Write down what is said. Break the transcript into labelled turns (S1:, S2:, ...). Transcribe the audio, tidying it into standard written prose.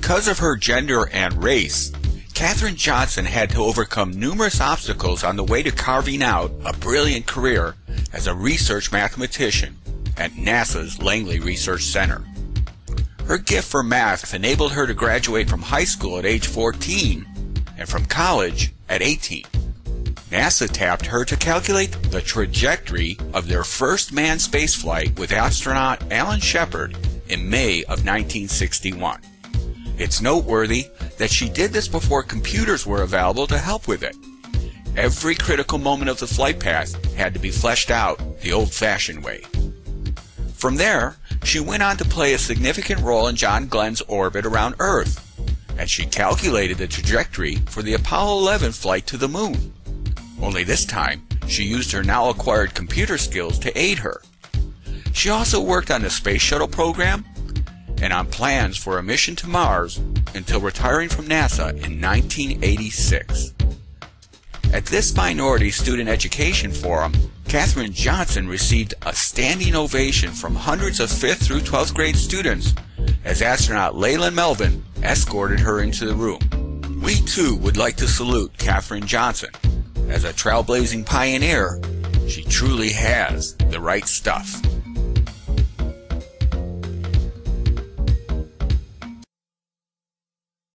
S1: Because of her gender and race, Katherine Johnson had to overcome numerous obstacles on the way to carving out a brilliant career as a research mathematician at NASA's Langley Research Center. Her gift for math enabled her to graduate from high school at age 14 and from college at 18. NASA tapped her to calculate the trajectory of their first manned spaceflight with astronaut Alan Shepard in May of 1961. It's noteworthy that she did this before computers were available to help with it. Every critical moment of the flight path had to be fleshed out the old-fashioned way. From there, she went on to play a significant role in John Glenn's orbit around Earth, and she calculated the trajectory for the Apollo 11 flight to the moon. Only this time, she used her now acquired computer skills to aid her. She also worked on the Space Shuttle program and on plans for a mission to Mars until retiring from NASA in 1986. At this Minority Student Education Forum, Katherine Johnson received a standing ovation from hundreds of 5th through 12th grade students as astronaut Leland Melvin escorted her into the room. We too would like to salute Katherine Johnson. As a trailblazing pioneer, she truly has the right stuff.